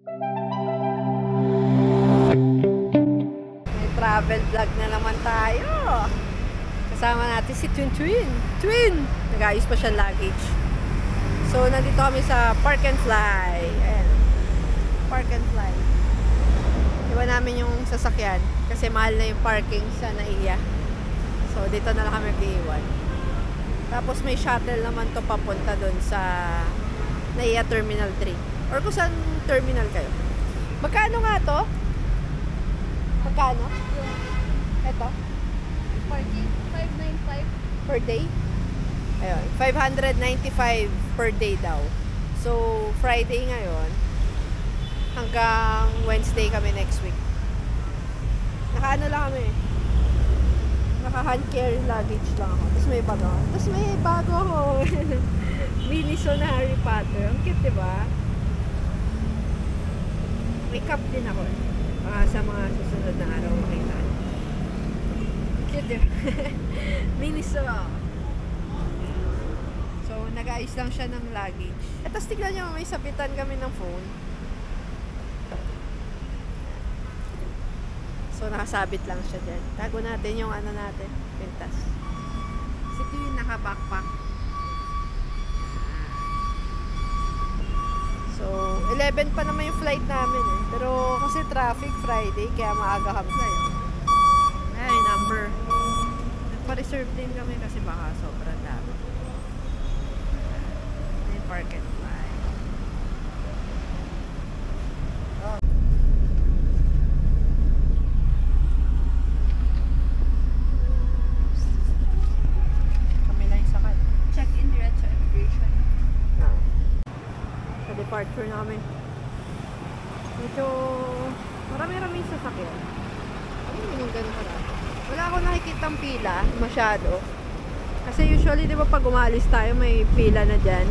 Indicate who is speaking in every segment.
Speaker 1: May travel vlog na naman tayo. Kasama natin si Twin! Nag-ayos pa siya luggage. So, nandito kami sa Park and Fly. Ayan. Park and Fly. Iwan namin yung sasakyan kasi mahal na yung parking sa NAIA. So, dito na lang kami mag-iwan. Tapos may shuttle naman to papunta doon sa NAIA Terminal 3. Or kung saan terminal kayo. Magkano nga to? Magkano? Ito?
Speaker 2: Parking, 595.
Speaker 1: Per day? Ayun, 595 per day daw. So, Friday ngayon, hanggang Wednesday kami next week. Naka-ano lang kami. Naka-hand carry luggage lang ako. Tapos may bago. Tapos may bago ako. Miniso na Harry Potter. Ang cute, diba? May cup din ako. Sa mga susunod na araw makita. Cute, diba? Miniso. So, nag-ayos lang siya ng luggage. At tapos tignan nyo, may sabitan kami ng phone. So, nakasabit lang siya dyan. Tago natin yung ano natin, pintas. Kasi ito yung naka-backpack. So, 11 pa naman yung flight namin eh. Pero kasi traffic Friday, kaya maaga kami. Ay, number. Nagpa-reserve din kami kasi baka sobrang dami. May Park and Fly. Oh. Kami lang yung sakay.
Speaker 2: Check-in diretso immigration.
Speaker 1: Ah. Sa departure na kami. Medyo marami-rami yung sasakyan. Ano yung ganun ka lang? Wala akong nakikitang pila masyado. Kasi usually, di ba, pag umalis tayo, may pila na dyan.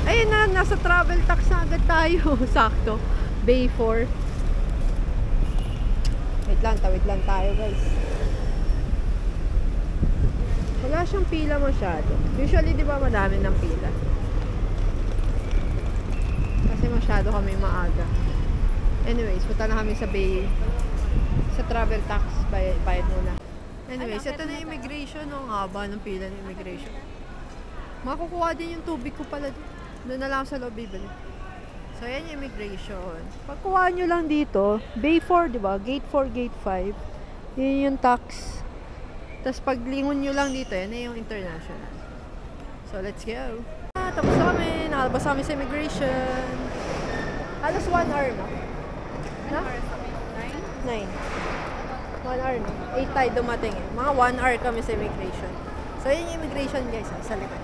Speaker 1: Ayun na, nasa travel tax na agad tayo. Sakto. Bay 4. Tawid lang tayo, guys. Wala siyang pila masyado. Usually, di ba, madami ng pila. Kasi masyado kami maaga. Anyways, punta na kami sa Bay. Sa travel tax, bayad muna. Anyways, ito na immigration. Ang haba ng pila ng immigration. Makukuha din yung tubig ko pala. Doon na lang sa loob bibili. So, yan yung immigration. Pagkuha nyo lang dito, Bay 4, di ba? Gate 4, Gate 5. Yun yung tax. Tapos, paglingon nyo lang dito, yan yung international. So, let's go. Tapos na kami. Nakalabas kami sa immigration. Halos 1 hour na. Ha? 9. 1 hour na. 8 tayo dumating eh. Mga 1 hour kami sa immigration. So, yun yung immigration, guys, sa likod.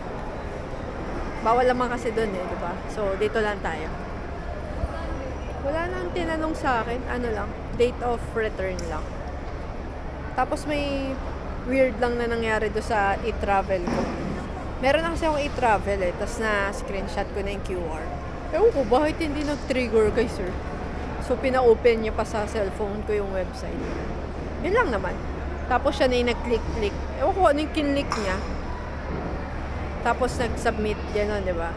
Speaker 1: Bawal naman kasi doon eh, di ba? So, dito lang tayo. Wala nang tinanong sa akin. Ano lang, date of return lang. Tapos may weird lang na nangyari doon sa e-travel ko. Meron na kasi akong e-travel eh. Tapos na-screenshot ko na yung QR. Ewan ko, bakit hindi nag-trigger kay sir? So, pina-open niya pa sa cellphone ko yung website. Yun lang naman. Tapos siya na yung nag-click-click. Ewan ko ano yung kinlick niya. Tapos nag-submit, gano'n, di ba?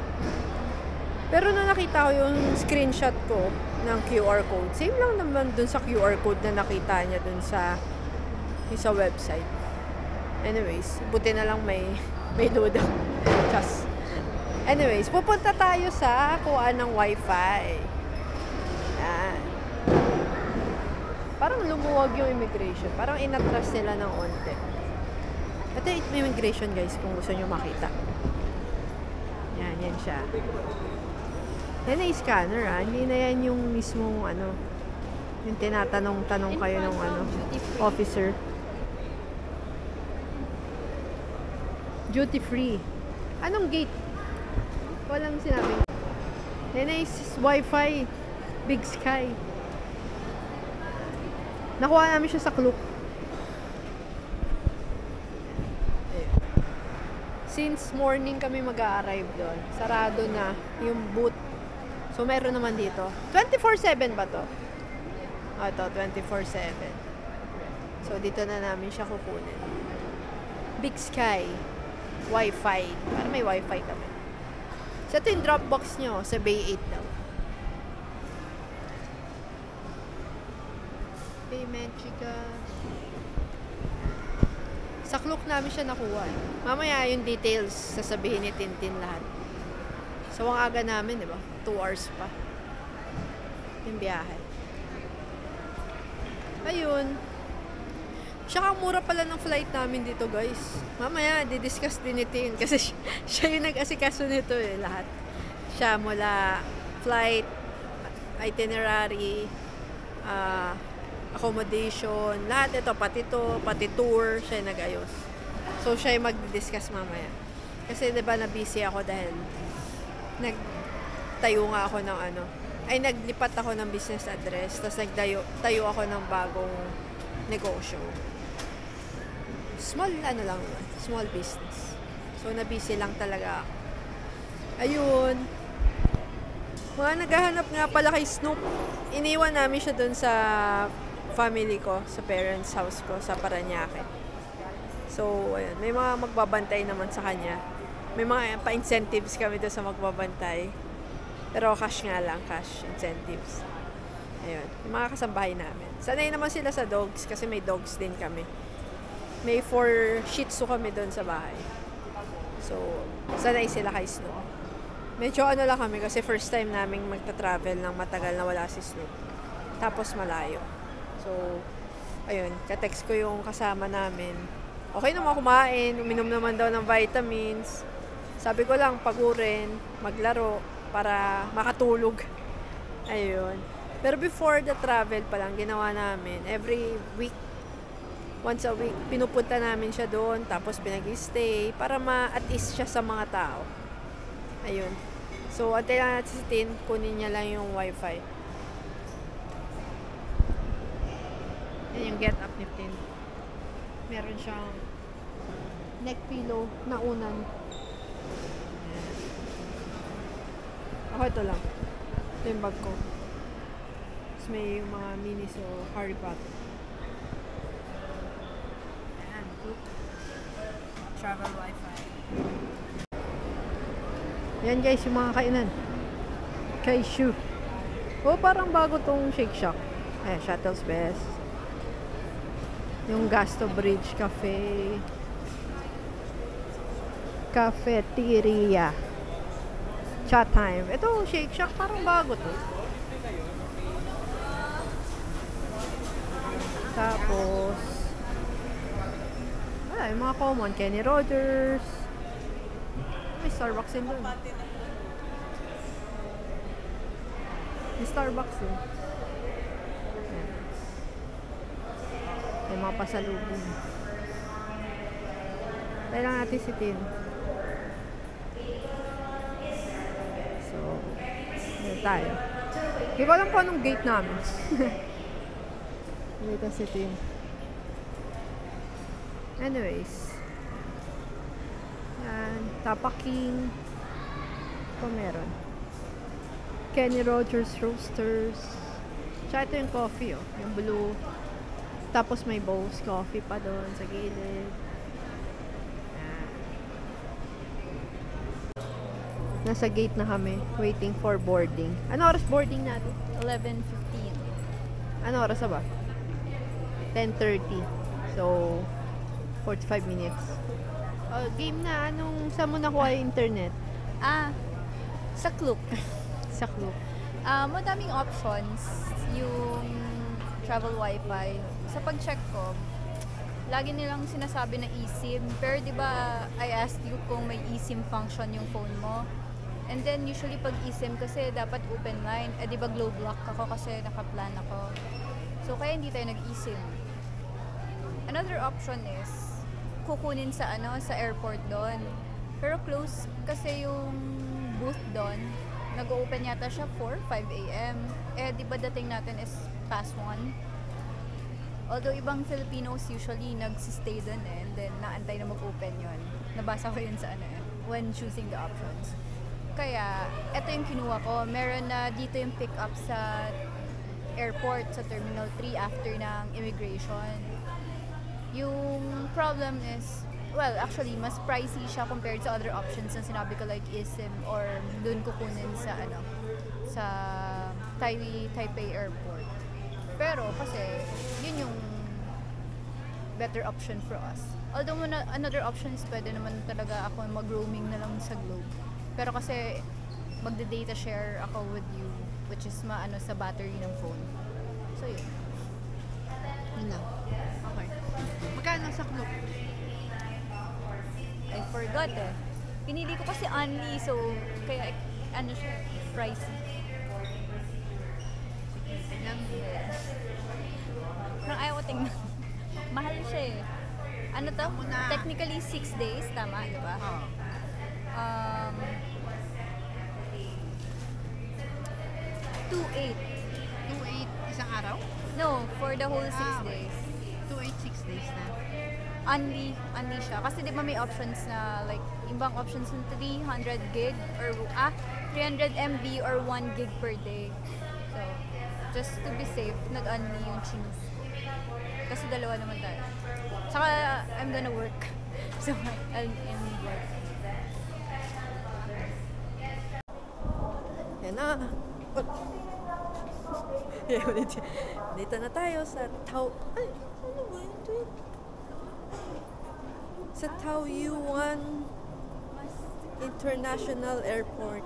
Speaker 1: Pero na nakita ko yung screenshot ko ng QR code, same lang naman dun sa QR code na nakita niya dun sa website. Anyways, buti na lang may load. Just. Anyways, pupunta tayo sa kuhaan ng Wi-Fi. Yan. Parang lumuwag yung immigration. Parang inatras nila ng onte. Ito yung immigration, guys, kung gusto nyo makita. Yan siya. Yan ay scanner, ha? Hindi na yan yung mismong, yung tinatanong-tanong kayo ng, officer. Duty free. Anong gate? Walang sinabing. Yan ay Wi-Fi. Big Sky. Nakuha namin siya sa Klook. Since morning kami mag-a-arrive doon. Sarado na yung booth. So, meron naman dito. 24/7 ba to? Ito, 24/7. So, dito na namin siya kukunin. Big Sky. Wi-Fi. Para may Wi-Fi kami. So, ito yung Dropbox nyo sa Bay 8 daw. kay Menchika. Sa Klook namin siya nakuha. Mamaya yung details, sasabihin ni Tintin lahat. So, ang aga namin, di ba? 2 hours pa. Yung biyahe. Ayun. Tsaka mura pala ng flight namin dito, guys. Mamaya, didiscuss din ni Tin. Kasi siya yung nag-asikaso nito eh, lahat. Siya mula flight, itinerary, accommodation, lahat ito, pati tour, siya yung nag-ayos. So, siya yung mag-discuss mamaya. Kasi, di ba, na-busy ako dahil nagtayo nga ako ng naglipat ako ng business address, tapos tayo ako ng bagong negosyo. Small business. So, na-busy lang talaga ako. Ayun. Mga naghahanap nga pala kay Snoop. Iniwan namin siya dun sa family ko, sa parents' house ko, sa Parañaque. So, ayun. May mga magbabantay naman sa kanya. May mga pa-incentives kami doon sa magbabantay. Pero cash nga lang, cash incentives. Ayun. Yung mga kasambahay namin. Sanay naman sila sa dogs kasi may dogs din kami. May 4 Shih Tzu kami doon sa bahay. So, sanay sila kay Snoop. Medyo lang kami kasi first time naming magta-travel ng matagal na wala si Snoop. Tapos malayo. So, ayun, ka-text ko yung kasama namin. Okay naman kumain, uminom naman daw ng vitamins. Sabi ko lang, pagurin, maglaro, para makatulog. Ayun. Pero before the travel pa lang, ginawa namin, every week, once a week, pinupunta namin siya doon, tapos pinag-stay, para at least siya sa mga tao. Ayun. So, antay lang natin si Tin, kunin niya lang yung wifi. Yan yung get up ni Tin. Meron siyang neck pillow na unan. Ako ito lang. Ito yung bag ko. Tapos may yung mga minis o Harry Potter. Ayan. Travel wifi. Yan guys, yung mga kainan. Kaishu. Oh, parang bago tong Shake Shack. Ayan, Shuttle's Best. Yung Gasto Bridge Cafe. Cafeteria. Chat Time. Ito, Shake Shack, parang bago to. Tapos, yung mga common. Kenny Rogers. May Starbucks din doon. May Starbucks din. May mga pasalubong. Kailangan natin si Tin. So, dito tayo. Hindi ko alam po anong gate namin. Dito si Tin. Anyways. Yan. Tapa King. Ito meron. Kenny Rogers Roasters. Tsaka ito yung coffee, oh. Yung blue. Tapos may Bose coffee pa doon sa gilid. Yan. Nasa gate na kami. Waiting for boarding. Ano oras boarding natin?
Speaker 2: 11:15.
Speaker 1: Ano oras na ba? 10:30. So, 45 minutes. Oh, game na. Saan mo nakuha yung internet?
Speaker 2: Sa Klook.
Speaker 1: Sa Klook.
Speaker 2: Madaming options yung travel wifi. Sa pag-check ko, lagi nilang sinasabi na eSIM. Pero di ba I asked you kung may eSIM function yung phone mo? And then usually pag eSIM kasi dapat open line. Di ba Globe Lock ako kasi nakaplan ako. So kaya hindi tayo nag-eSIM. Another option is kukunin sa airport doon. Pero close kasi yung booth doon. Nag-open yata siya 4, 5 a.m. Di ba dating natin is past 1? Although ibang Filipinos usually nag-stay doon and then naantay na mag-open yun. Nabasa ko yun sa when choosing the options. Kaya, ito yung kinuha ko. Meron na dito yung pick up sa airport, sa Terminal 3 after ng immigration. Yung problem is, well, actually, mas pricey siya compared sa other options na sinabi ko like eSIM or dun kukunin sa sa Taipei Airport. Pero kasi, yun yung better option for us. Although another option is pwede naman talaga ako mag-roaming na lang sa Globe. Pero kasi magde-data share ako with you, which is maano sa battery ng phone. So yun.
Speaker 1: Yun lang. Okay. Magkano sa Klook?
Speaker 2: I forgot eh. Pinili ko kasi only, so kaya ano siya, pricey.
Speaker 1: Tingnan mo.
Speaker 2: Parang ayaw ko tingnan. Mahal siya eh. Ano to?
Speaker 1: Muna.
Speaker 2: Technically 6 days, tama, di ba?
Speaker 1: Oo.
Speaker 2: 2.8.
Speaker 1: 2.8 isang araw?
Speaker 2: No, for the whole 6
Speaker 1: Ah, okay.
Speaker 2: days.
Speaker 1: 2.8 6 days na.
Speaker 2: Only siya. Kasi di ba may options na like, ibang options ng 300 gig or 300 MB or 1 gig per day. So, just to be safe, nag-only yung choose. Kasi dalawa naman tayo. Saka, I'm gonna work. So, I'll work.
Speaker 1: Yan na. Dito na tayo sa Ay, ano ba ito? Sa Taoyuan International Airport.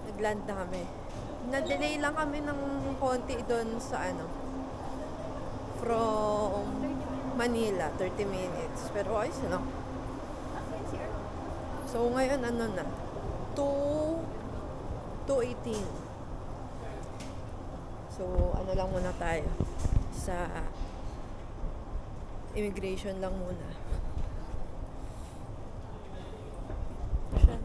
Speaker 1: Nagland na kami. Na-delay lang kami ng konti doon sa from Manila, 30 minutes. Pero ayos na. So ngayon na? 2:18. So ano lang muna tayo sa immigration lang muna. Siya.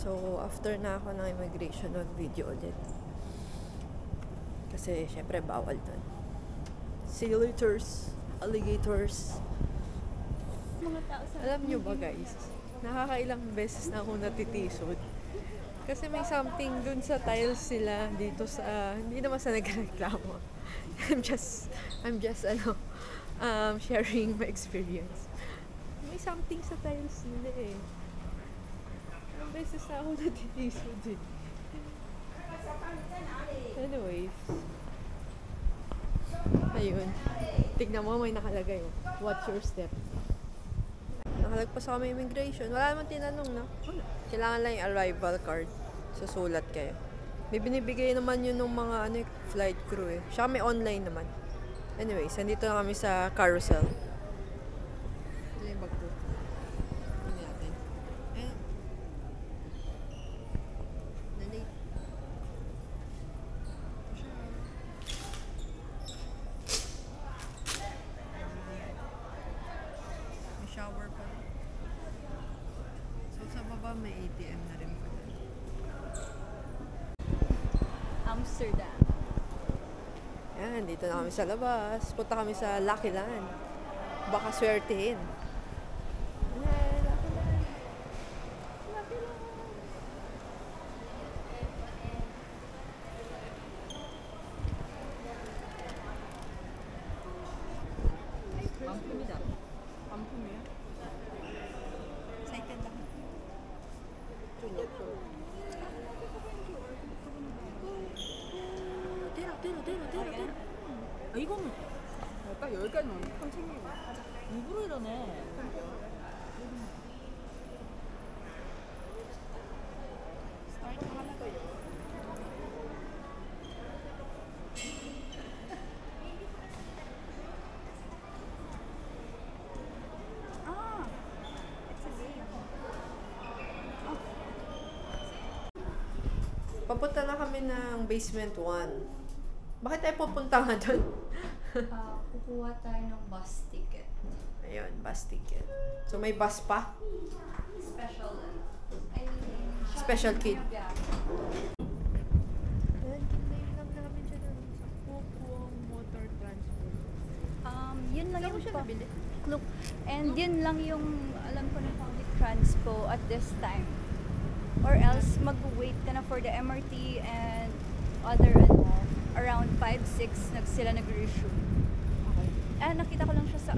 Speaker 1: So, after na ako ng immigration, mag-video ulit. Kasi, syempre, bawal dun. Alligators.
Speaker 2: Mga tao sa...
Speaker 1: Alam nyo ba, guys? Nakakailang beses na ako natitisod. Kasi may something dun sa tiles sila dito sa... Hindi naman sa nagreklamo. I'm just sharing my experience. May something sa tiles nila eh. Beses na ako natitisod eh. Anyways. Ayun. Tignan mo, may nakalagay oh. What's your step? Nakalagpas kami immigration. Wala naman tinanong na. Kailangan lang yung arrival card. Susulat kayo. May binibigay naman yun ng mga flight crew eh. Siya may online naman. Anyways, nandito na kami sa carousel. Ito yung bag ko. Ano natin? Shower pa rin. So, sa baba may ATM na rin pa.
Speaker 2: Amsterdam.
Speaker 1: Yan, dito na kami sa labas. Punta kami sa Lucky Land. Baka swertehin. Yan, Lucky Land. Lucky Land. 반품이야? Excited lang.
Speaker 3: 때려. 아, 이거는 약간 여기까지 한 챙기고. 일부러 이러네.
Speaker 1: Start 하는 거예요. Papunta na kami ng basement 1. Bakit tayo pupunta nga doon?
Speaker 2: Kukuha tayo ng bus ticket.
Speaker 1: Ayun, bus ticket. So may bus pa?
Speaker 2: Special.
Speaker 1: Special kid.
Speaker 2: Yeah.
Speaker 1: Ayan, kinlaim lang namin siya doon sa Kukuang Motor Transport.
Speaker 2: Yun lang
Speaker 1: Saan
Speaker 2: yung
Speaker 1: mo siya nabili?
Speaker 2: Look, and yun lang yung alam ko ng public transpo at this time. Or else mag-wait ka na for the MRT and other around 5-6 sila nag-resume.
Speaker 1: Okay.
Speaker 2: Nakita ko lang siya sa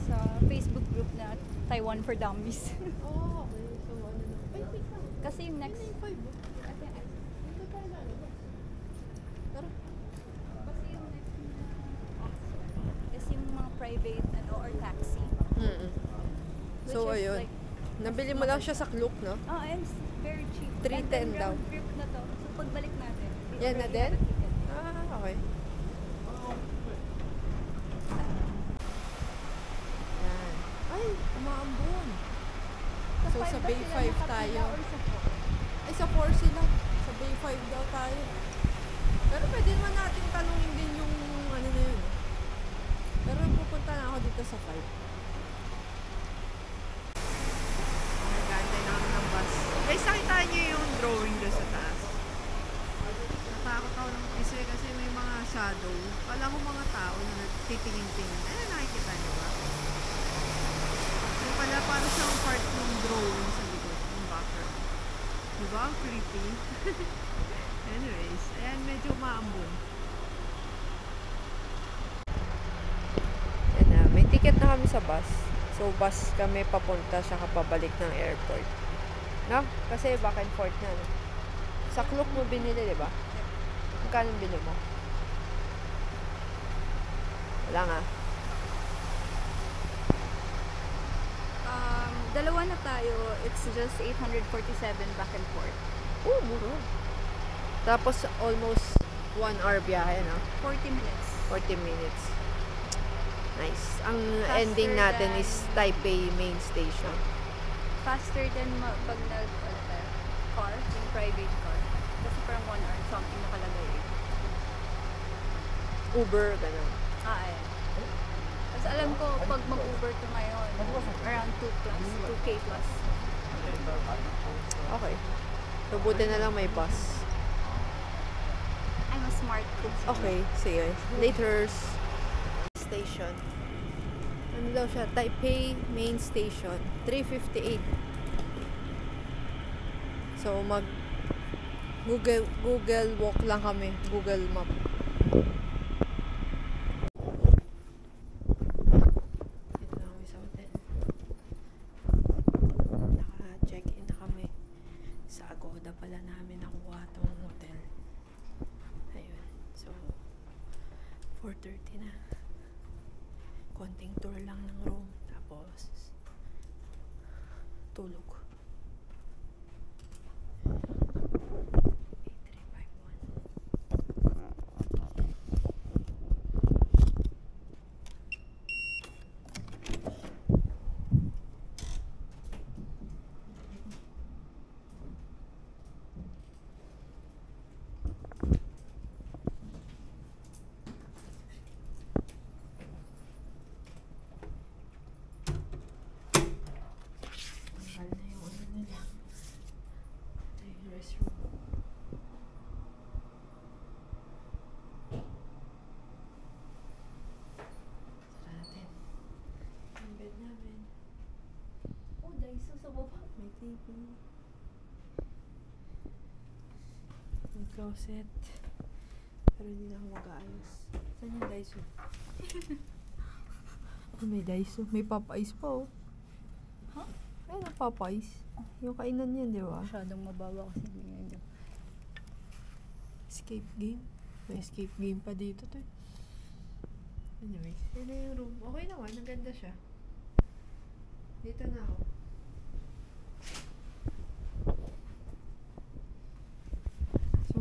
Speaker 2: sa Facebook group na Taiwan for Dummies.
Speaker 1: Oh, okay. So, ano na? Ay, wait lang.
Speaker 2: Kasi yung next...
Speaker 1: Ay, 5.
Speaker 2: Kasi,
Speaker 1: Hindi tayo lalabas. Tara.
Speaker 2: kasi yung next na is yung mga private or taxi.
Speaker 1: So,
Speaker 2: Which is
Speaker 1: ayun.
Speaker 2: like,
Speaker 1: Nabili mo lang siya sa Klook, no?
Speaker 2: and it's very cheap.
Speaker 1: 310
Speaker 2: And then
Speaker 1: daw.
Speaker 2: round trip na to. So pagbalik natin, we
Speaker 1: Yan na
Speaker 2: already
Speaker 1: din?
Speaker 2: have a ticket.
Speaker 1: Okay. Yan. Ay, umaambon. So,
Speaker 2: five
Speaker 1: sa
Speaker 2: ba
Speaker 1: Bay
Speaker 2: sila
Speaker 1: 5
Speaker 2: nakapila
Speaker 1: tayo.
Speaker 2: or sa four?
Speaker 1: Ay, sa 4 sila. Sa Bay 5 daw tayo. Pero pwede naman natin tanungin din yung ano na yun. Pero pupunta na ako dito sa 5. Nagkantay na kami ng bus. Guys, nakita niyo yung drawing doon sa taas. Natakot ako ng kasi may mga shadow. Kala ko mga tao na nagtitingin-tingin. Ayun, nakikita niyo ba? Yung pala para siyang part ng drawing sa likod, yung background. Diba? Ang creepy. Anyways, ayan, medyo maambon. Ayan na, may ticket na kami sa bus. So, bus kami papunta siya kapabalik ng airport. No? Kasi back and forth na. No? Sa Klook mo binili, di ba? Magkano binili mo? Wala nga.
Speaker 2: Dalawa na tayo. It's just 847 back and forth.
Speaker 1: Oh, mura. Tapos, almost 1 hour biyahe, no?
Speaker 2: 40 minutes.
Speaker 1: 40 minutes. Nice. Ang
Speaker 2: Faster
Speaker 1: ending natin
Speaker 2: than-
Speaker 1: is Taipei main station.
Speaker 2: Faster than pag car, yung private car. Kasi parang 1 hour something nakalagay eh.
Speaker 1: Uber, ganun.
Speaker 2: Ayan. Kasi alam ko, pag mag-Uber to ngayon, around 2K plus.
Speaker 1: Okay. So, buti na lang may bus.
Speaker 2: I'm a smart kid.
Speaker 1: Okay, sige. Laters. Station. Ano daw siya? Taipei main station. 3:58. So, Google walk lang kami. Google map. Dito na kami sa hotel. Naka-check-in na kami. Sa Agoda pala namin nakuha tong hotel. Ayun. So, 4:30 na. Konting tour lang ng room. Tapos, tulog. 8351. Mahal na yung ano nila. Ito yung restroom. Tara natin. Yung bed namin.
Speaker 2: Oh, Daiso sa baba.
Speaker 1: May TV. May closet. Pero hindi na ako mag-aayos. Saan yung Daiso? Oh, may Daiso. May Popeyes pa, oh.
Speaker 2: Huh?
Speaker 1: Ayun ang Popeyes. Yung kainan yan, di ba?
Speaker 2: Masyadong mababa kasi ngayon.
Speaker 1: Escape game. May escape game pa dito to. Anyways, yun na yung room. Okay naman, ang ganda siya. Dito na ako. So,